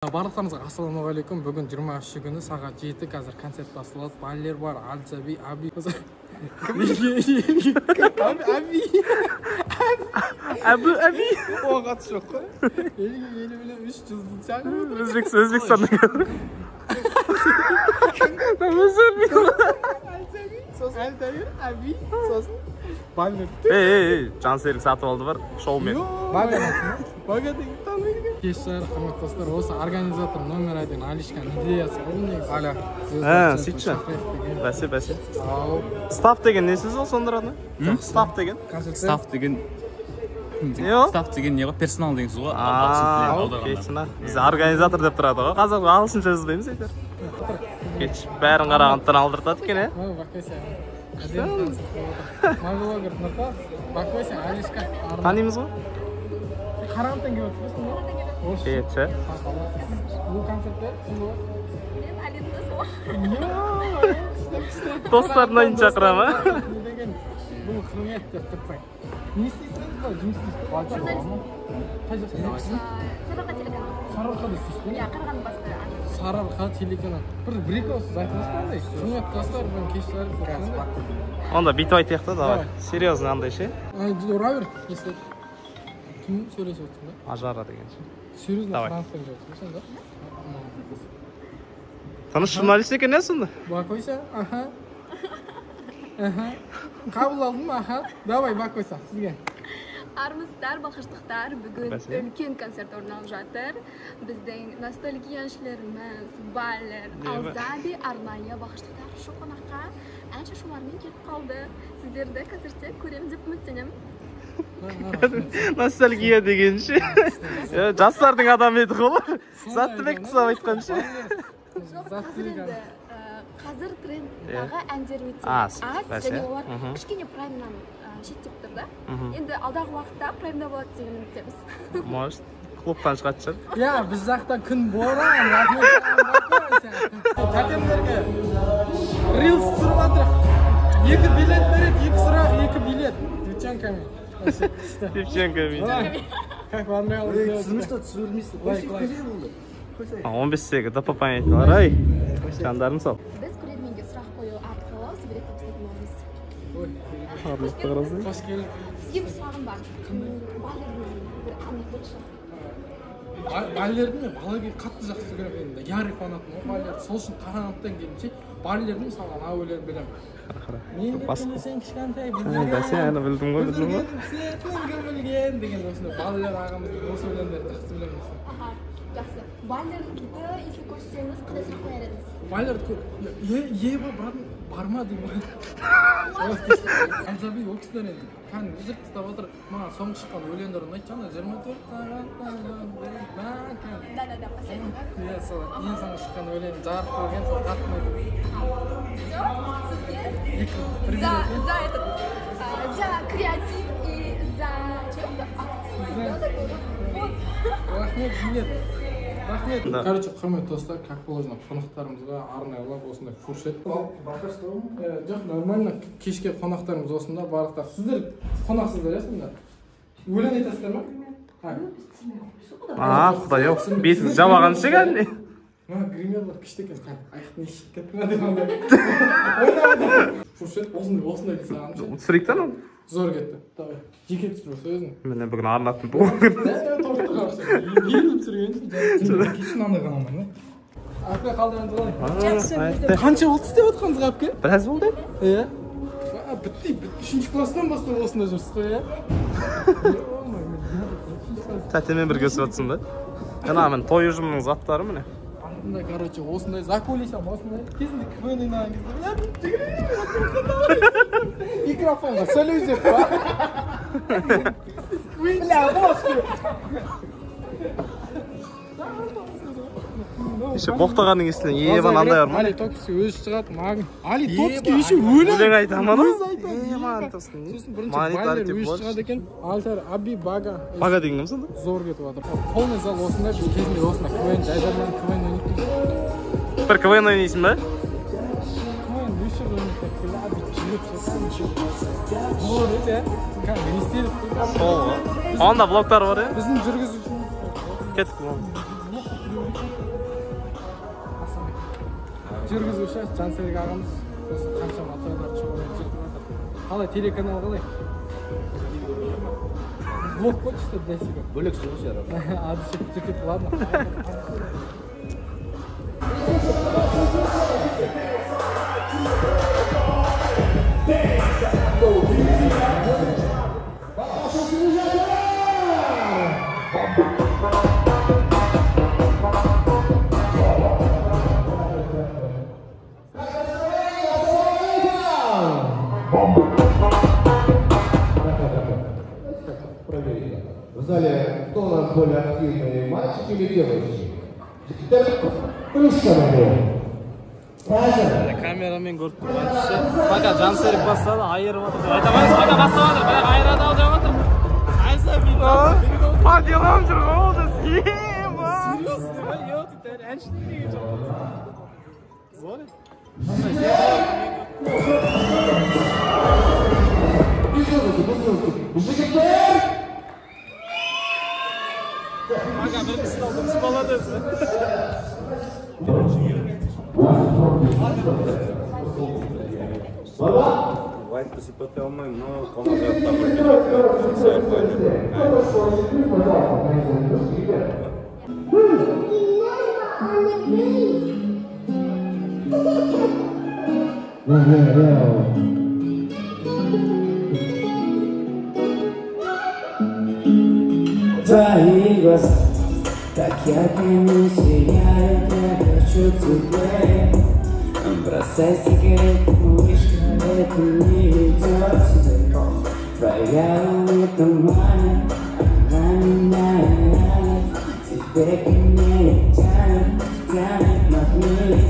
Барлықтарыңызға ассалаумағалейкум. Бүгін 23 күні сағат 7 қазір концерт басталады. Баллер бар, Альцаби, Аби. Аби. Оған қатысы жоқ қой. Елі 3 жылдың шағыры. Өзбекстанда Альцаби, Аби, сосын Баллер. Жансерік сатып алды бар, шоумен. Бага деген танымайды. Кешшар, қымбатты достар, осы организатор номер 1 Алишкан идеясы бұл негізі. Аля. Сөйтші. Бәсе. Стаф деген не сөз ол сондырады? Стаф деген? Стаф деген не ғой? Персонал деген сөз ғой. Кетшіна. Біз организатор деп тұрады ғой. Қазір ағылшынша жазбаймыз айтар. Кетші, бәрін қарағандықтан алдыртады екен, е? Маглогер Нұртас, Бақойсен, Алишка. Танимыз ғой? Қарағандықтан келіп отырсың ба? Кетші. Бұл концертте сен бол? Мен Алина Досова. Достарынан шақыра ма? Не деген бұл құрмет деп тұрсаң. Не істейсің ба? Жұмыс істейсің ба? Қай жақта? Сарыарқа телеканал. Сарыарқада істейсің ба? Иә, Қарағанды басты. Сарыарқа телеканал. Бір-екі ауыз айтыңыз ба андай? Құрметті достар, бүгін кешілер. Онда бүйтіп айтайық та, давай. Серьезно андай ше? Ұра бер, естіп. Кім сөйлесіп отырсың ба? Ажара деген ше. Серьезно француздан деп отырсың да? Таныс журналист екен е сонда? Бақойса, аха. Қабыл алдым, аха. Давай, Бақойса, сізге. Армысыздар, балқыштықтар. Бүгін үлкен концерт орын алып жатыр. Біздің ностальгияшілеріміз, Баллер, Алзаби, арнайы балқыштықтар шу қонаққа әнші шулармен келіп қалды. Сіздерді концертте көремін деп үміттенемін. Ностальгия деген ше. Жастардың адамы едік олар. Заттыбек тұсап айтқан ше. Қазір трендтағы әндер өте аз, және олар кішкене праймнан шеттеп тұр да. Енді алдағы уақытта праймда болады деген үміттеміз. Может, клубтан шығатын шығар. Я, біз жақта күн боран. Тәтемдерге рилс түсіріп жатыр. 2 билет береді, 2 сұрақ, 2 билет. Девчонками. Как вам нравилось? Сізмішті түсірілмейсің. Көзі болды. 15-тегі допа памятилар, ай. Жандарым сал. Біз көрерменге сұрақ қою арқылы суретті көрсететін боламыз. Арлықты қарасың. Қош келдің. Сізге бір сұрағым бар. Баллерді мен бала кезде қатты жақсы көремін. Ярый фанатым. Баллерді сол үшін Қарағандыдан келімше Баллерді мысалы ана өлең білемін. Мен сен кішкентай Бәсе, әні білдім ғой, білдім ғой. Сен білген деген осындай Баллер ағамыздың осы өлеңдерді жақсы білемін. Жақсы. Баллерді если көрсеңіз, қандай сұрақ қояр едіңіз? Баллерді барма деймін. Альцаби ол кісілер енді кәдімгі жыр тастап отыр. Маған соңғы шыққан өлеңдерін айтшы, ана 24 ең соңғы шыққан өлеңін жарық көрген сол қатты За креатив и за Рахмет. Короче, құрметті достар, как положено, қонақтарымызға арнайылап осындай фуршет. Жоқ, нормально. Кешке қонақтарымыз осында, барлықтар. Сіздер қонақсыздар, е сонда? Өлең айтасыздар ма? Құдай-ау, бетін жабаған шығар. Гримерлар күшті екен, аяқтың ешіп кетті ма деп андай. Фуршет осындай саған. Түсіріктен ол? Зор кетті. Давай, жеке түсіріп сөзін. Міне бүгін арнаттың туған күні. Торты қарсы. Еліп түсірген. Кешін андай ғана ма? Әпке қалдыраңыз. Қанша болды істеп отқаныңызға әпке? Біраз болды. Иә. Бітті. 3-ші класстан бастап осында жүрсіз қой, иә? Тәтемен бірге өсіп жатсың ба? Мен той ұжымының заттары міне. Артында, короче, осындай закулисам, осындай. Кезінде квн ойнаған кезде. Микрофонға сөйлеу деп ба? Бля, бошки! Еще боқтағанның естілен Еван андай бар ма? Али Топский өзі шығады, мағын. Али Топский еще өлең айта ма? Сосын бірінші Байлер өзі шығады екен. Альтар, Аби, Бага. Бага деген кім сонда? Зор кетіп жатыр. Полный зал осында, біз кезінде осында квн, жайдардан квн ойнайтын. Бір квн ойнайсың ба? Квн өші ойнайтын. Аби жүріп Зор еді, не істедік? Сол ғой. Онда блоктар бар, е? Біздің жүргізушіміз. Кеттік бұл. жүргізуші Жансерік ағамыз қанша материалдар шығарып жатыр. Қалай телеканал қалай? Блок қой что для себя. Бөлек шығу шығар. Адысы жетіп, ладно. В зале кто у нас более активный, мальчик или девочки? Камерамен көріп тұрғаншы. Бақа Жансерік бастады, айырып отыр. Айтамайыз, бақа баставатыр, бақа айырады ау деп отыр. Айса бейді. Паделам жүр қолды. Серьез деп, еуті, әншінің деген жоқ. Зор. Бақа бір кісін алдымыз балады өзі. Вайтты сипаттай алмаймын, но қонақжайлықта Твои глаза, так ярко не сияют, я хочу тебя. Бросай сигарету, малышка, это не идет сюда. Твоя улыбка манит, она меня ранит. Тебе ко мне тянет, тянет магнит.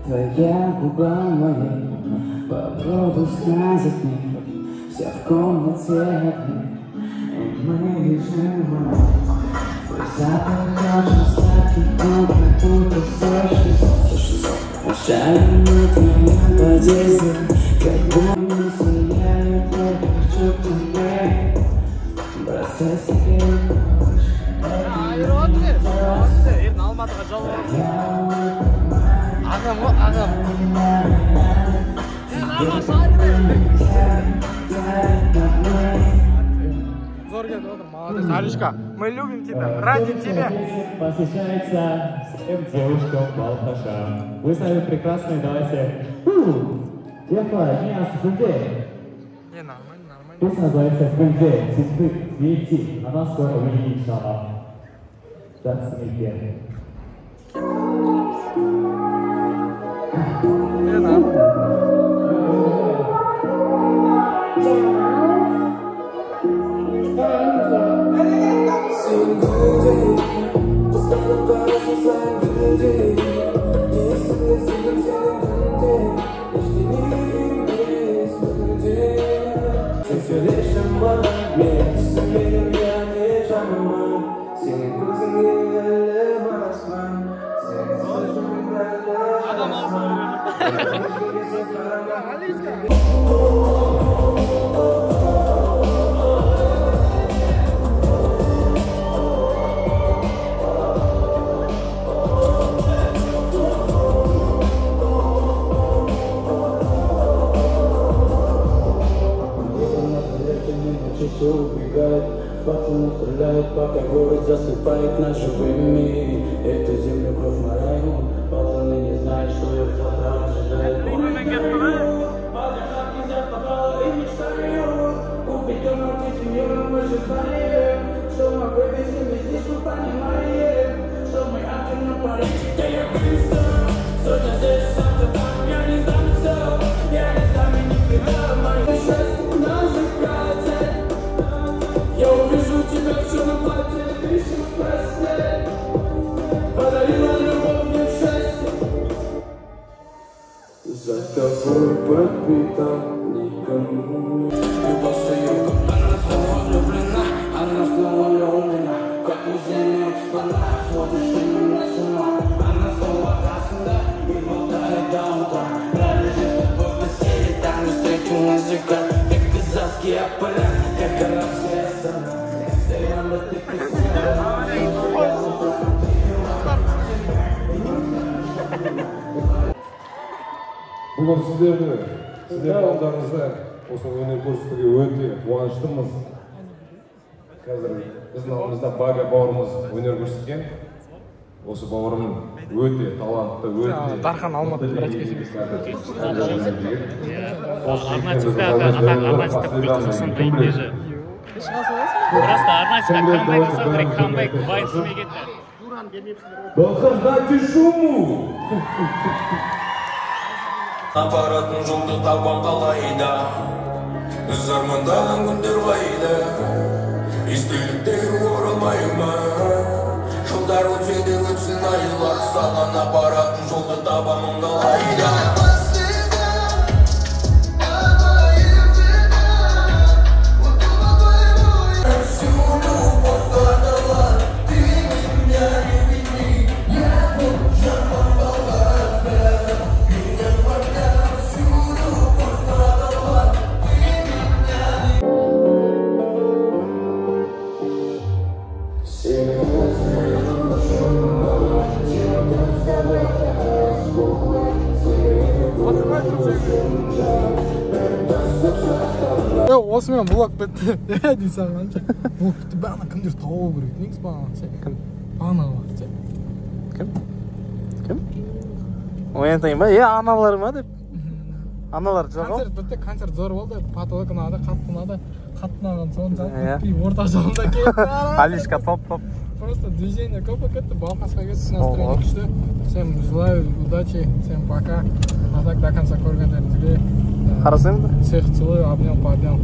Твоя губа моя, попробуй сказать мне. Вся в комнате одна, и мы лежим. Твой запах очень сладкий, он как будто сочный. Шагнет моя подъезда, как будто сияет, я хочу тебя. Бросай сигарету. Айрод бер, ерін Алматыға жалып. Ағам ғой, ағам. Ағам зор келді отыр, молодец. Алишка, мы любим тебя, ради тебя. Посвящается всем девушкам Балхаша. Вы сами прекрасные, давайте. Ехала, не осуждайте. Не, нормально. Песня называется «Френде», «Сестры», «Вейти». Она скоро выйдет, иншаллах. That's me again. Пацаны стреляют, пока город засыпает нашими. Эту землю кровь мораю. Пацаны не знают, что их завтра ожидает. Купить дом, ты семью, но мы же знаем, что мы вывезем из здесь, мы понимаем, что мы активно на Париж. Да я быстро, сотня здесь, сотня там, я не знаю все, я не знаю никогда. Мое счастье на закате. Я увижу тебя в черном платье, ты еще в постель. Подарила любовь мне счастье. За тобой подбита никому не. Любовь союза, она снова влюблена, она снова влюблена. Как музейный экспонат, смотришь ты меня с ума. Она снова красна и болтает до утра. Пролежит с тобой в постели, там не встречу на закат. Как казахские поля, как арабская страна. Стояла ты писала, Бүгін сіздер балдарыңызда осы өнер көрсетуге өте қуаныштымыз. Қазір біздің алдымызда Бага бауырымыз өнер көрсеткен. Осы бауырым өте талантты, өте... Дархан Алматы Арнайы апаратын жолды табан қалайда, біз армандаған күндер қайда, естеліктер оралмай ма, жылдар өтсе де өтсін айлар, саған апаратын жолды табамын қалайда. Осымен блок бітті. Дейсің қанша. Блок бітті. Бағана кімдер тауы керек. Негіз бағана ше. Кім? Бағана уақыт ше. Кім? Оянтайын ба? Аналар ма деп? Аналар жоқ. Концерт бітті. Концерт зор болды. Патолық ұнады, қатты ұнады. Қатты ұнаған соң өтпей орта жолында кетті. Алишка топ. Просто движение көп кетті. Балқасқа кетті. Настроение күшті. Всем желаю удачи. Всем пока. А так до конца көргендеріңізге. Қарасың ба? Всех целую, обнял, поднял.